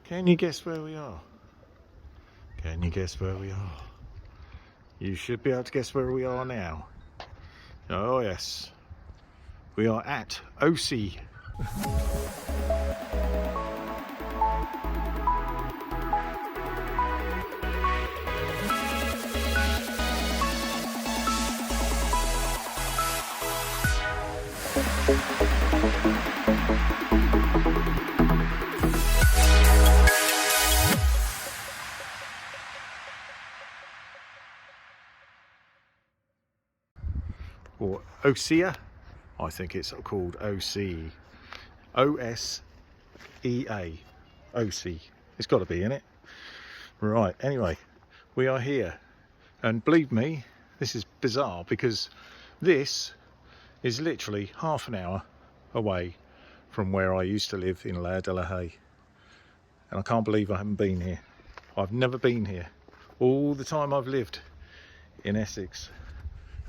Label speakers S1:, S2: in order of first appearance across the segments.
S1: Can you guess where we are? Can you guess where we are? You should be able to guess where we are now. Oh yes, we are at Osea. Or Osea, I think it's called Osea. O-S-E-A. Osea. It's got to be in it. Right, anyway, we are here. And believe me, this is bizarre because this is literally half an hour away from where I used to live in La de la Haye. And I can't believe I haven't been here. I've never been here. All the time I've lived in Essex.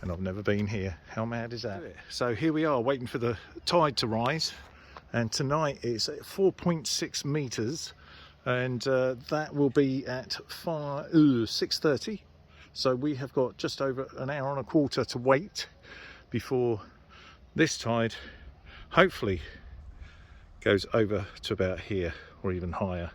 S1: And I've never been here. How mad is that? So here we are waiting for the tide to rise, and tonight it's at 4.6 meters, and that will be at 6:30. So we have got just over an hour and a quarter to wait before this tide hopefully goes over to about here or even higher.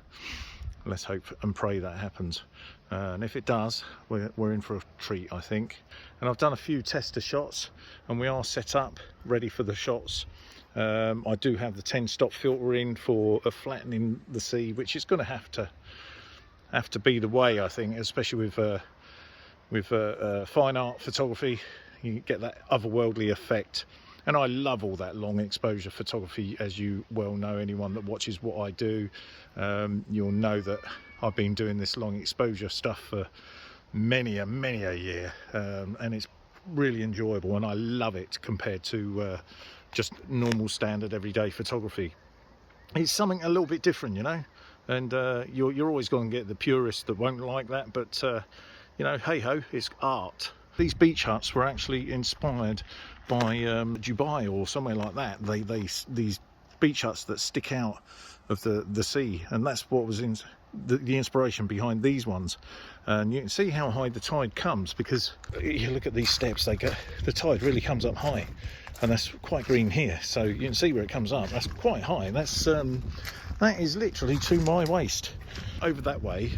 S1: Let's hope and pray that happens. And if it does, we're in for a treat, I think. And I've done a few tester shots, and we are set up ready for the shots. I do have the 10-stop filter in for flattening the sea, which is going to have to be the way, I think, especially with fine art photography. You get that otherworldly effect. And I love all that long exposure photography, as you well know. Anyone that watches what I do, you'll know that I've been doing this long exposure stuff for many a year, and it's really enjoyable, and I love it compared to just normal standard everyday photography. It's something a little bit different, you know, and you're always going to get the purists that won't like that, but you know, hey ho, it's art. These beach huts were actually inspired by Dubai or somewhere like that. These beach huts that stick out of the sea, and that's what was in the inspiration behind these ones. And you can see how high the tide comes, because you look at these steps, the tide really comes up high, and that's quite green here, so you can see where it comes up. That's quite high. That is literally to my waist. Over that way,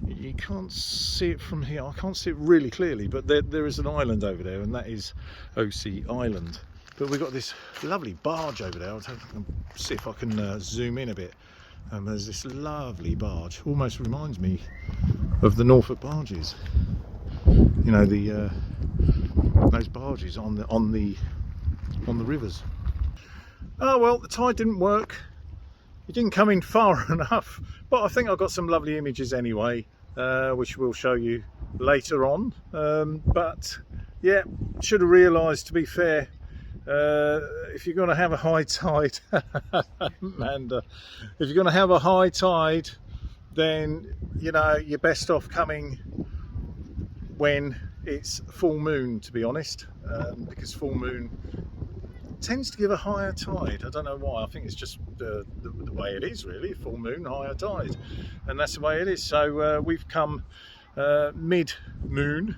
S1: you can't see it from here. I can't see it really clearly, but there is an island over there, and that is Osea Island. But we've got this lovely barge over there. I'll see if I can zoom in a bit. There's this lovely barge. Almost reminds me of the Norfolk barges. You know, those barges on the rivers. Oh well, the tide didn't work. It didn't come in far enough, but I think I've got some lovely images anyway, which we'll show you later on. But yeah, should have realised, to be fair, if you're going to have a high tide, Amanda, if you're going to have a high tide, then you know you're best off coming when it's full moon, to be honest, because full moon tends to give a higher tide. I don't know why. I think it's just the way it is, really. Full moon, higher tide, and that's the way it is. So we've come mid-moon,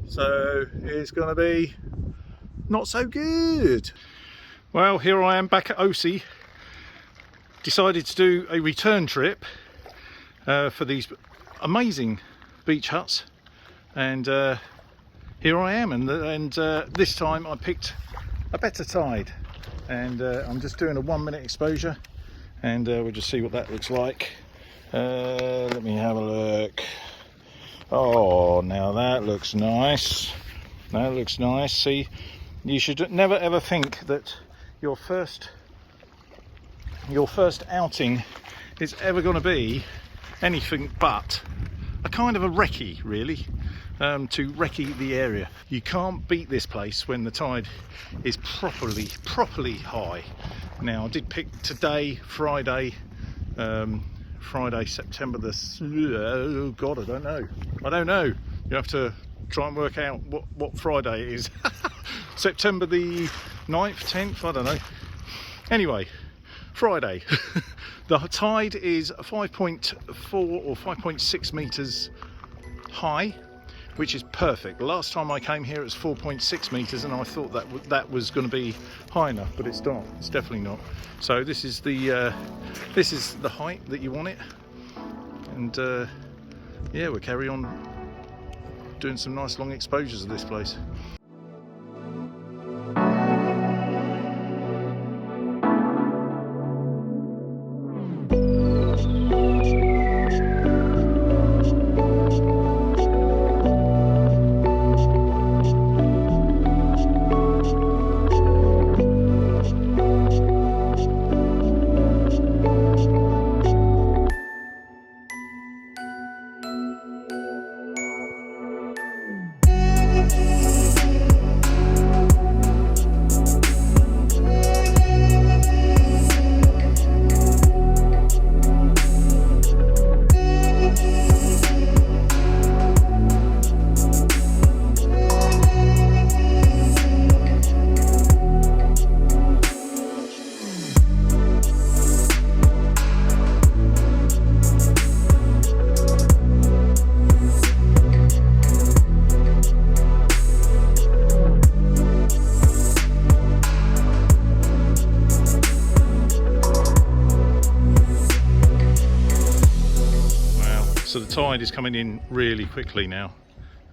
S1: so it's going to be not so good. Well, here I am back at Osea. Decided to do a return trip for these amazing beach huts, and here I am, and this time I picked a better tide, and I'm just doing a 1 minute exposure, and we'll just see what that looks like. Let me have a look. Oh, now that looks nice. That looks nice. See, you should never ever think that your first outing is ever going to be anything but a kind of a recce, really, to recce the area. You can't beat this place when the tide is properly high. Now I did pick today, Friday, September the, oh god, I don't know. You have to try and work out what Friday it is. September the 9th, 10th, I don't know. Anyway, Friday, The tide is 5.4 or 5.6 meters high, which is perfect. Last time I came here it was 4.6 meters and I thought that was going to be high enough, but it's not. It's definitely not. So this is the height that you want it, and yeah, we'll carry on doing some nice long exposures of this place. So the tide is coming in really quickly now,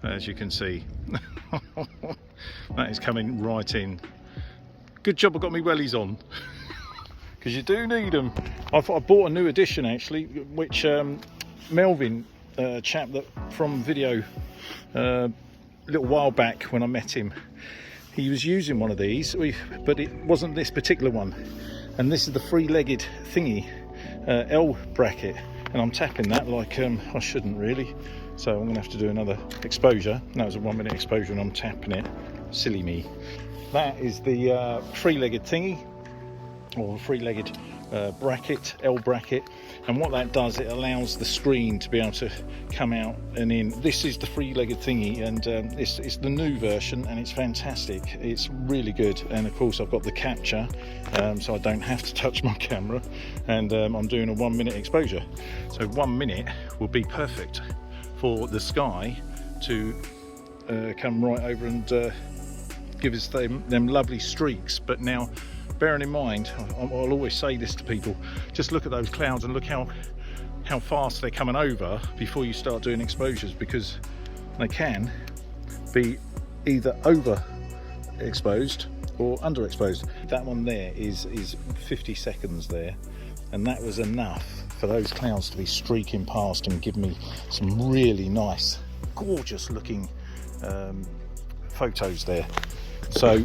S1: as you can see. That is coming right in. Good job I got my wellies on, because you do need them. I bought a new edition actually, which Melvin, chap that from video a little while back when I met him, he was using one of these, but it wasn't this particular one. And this is the three-legged thingy, L bracket. And I'm tapping that like I shouldn't really, so I'm gonna have to do another exposure. That was a 1 minute exposure and I'm tapping it. Silly me. That is the three-legged thingy, or three-legged bracket, L bracket, and what that does, it allows the screen to be able to come out and in. This is the three-legged thingy, and it's the new version, and it's fantastic. It's really good, and of course I've got the capture, so I don't have to touch my camera, and I'm doing a 1 minute exposure. So 1 minute will be perfect for the sky to come right over and give us them lovely streaks. But now, bearing in mind, I'll always say this to people, just look at those clouds and look how fast they're coming over before you start doing exposures, because they can be either over exposed or underexposed. That one there is 50 seconds there, and that was enough for those clouds to be streaking past and give me some really nice, gorgeous looking photos there. So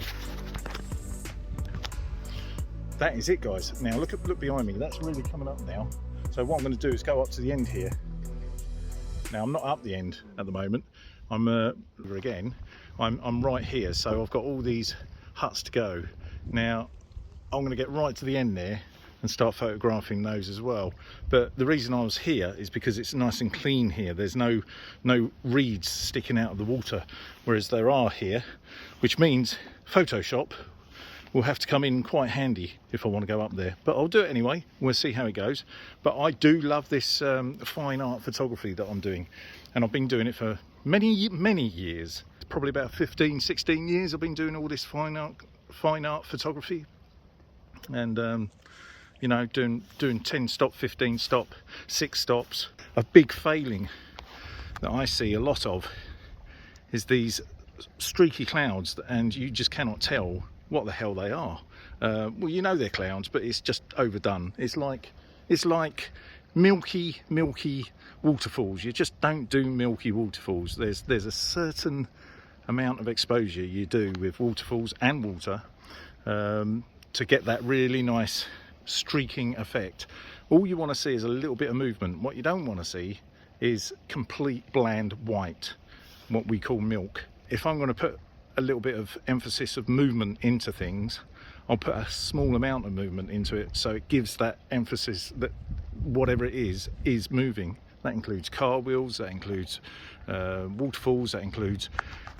S1: that is it, guys. Now look behind me, that's really coming up now. So what I'm going to do is go up to the end here. Now I'm not up the end at the moment, I'm right here, so I've got all these huts to go. Now I'm going to get right to the end there and start photographing those as well. But the reason I was here is because it's nice and clean here. There's no reeds sticking out of the water, whereas there are here, which means Photoshop will have to come in quite handy if I want to go up there. But I'll do it anyway, we'll see how it goes. But I do love this fine art photography that I'm doing, and I've been doing it for many years. Probably about 15-16 years I've been doing all this fine art photography, and you know, doing 10 stop, 15 stop, 6 stops. A big failing that I see a lot of is these streaky clouds, and you just cannot tell what the hell they are. Well, you know they're clouds, but it's just overdone. It's like milky waterfalls. You just don't do milky waterfalls. There's a certain amount of exposure you do with waterfalls and water to get that really nice streaking effect. All you want to see is a little bit of movement. What you don't want to see is complete bland white, what we call milk. If I'm going to put a little bit of emphasis of movement into things, I'll put a small amount of movement into it, so it gives that emphasis that whatever it is moving. That includes car wheels, that includes waterfalls, that includes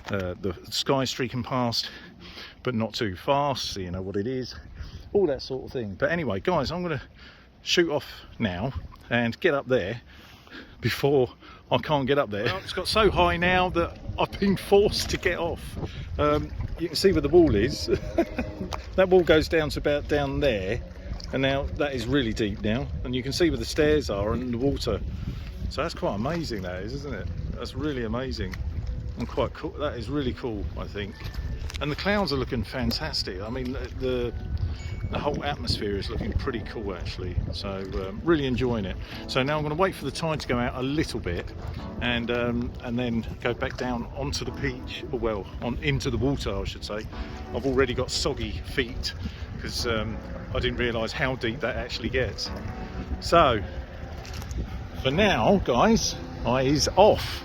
S1: the sky streaking past, but not too fast, so you know what it is, all that sort of thing. But anyway, guys, I'm going to shoot off now and get up there before I can't get up there. Well, it's got so high now that I've been forced to get off. You can see where the wall is. That wall goes down to about down there, and now that is really deep now, and you can see where the stairs are and the water. So that's quite amazing, that is, isn't it? That's really amazing and quite cool. That is really cool, I think. And the clouds are looking fantastic. I mean, the whole atmosphere is looking pretty cool, actually. So really enjoying it. So now I'm going to wait for the tide to go out a little bit, and then go back down onto the beach, or well, into the water, I should say. I've already got soggy feet because I didn't realise how deep that actually gets. So for now, guys, I is off.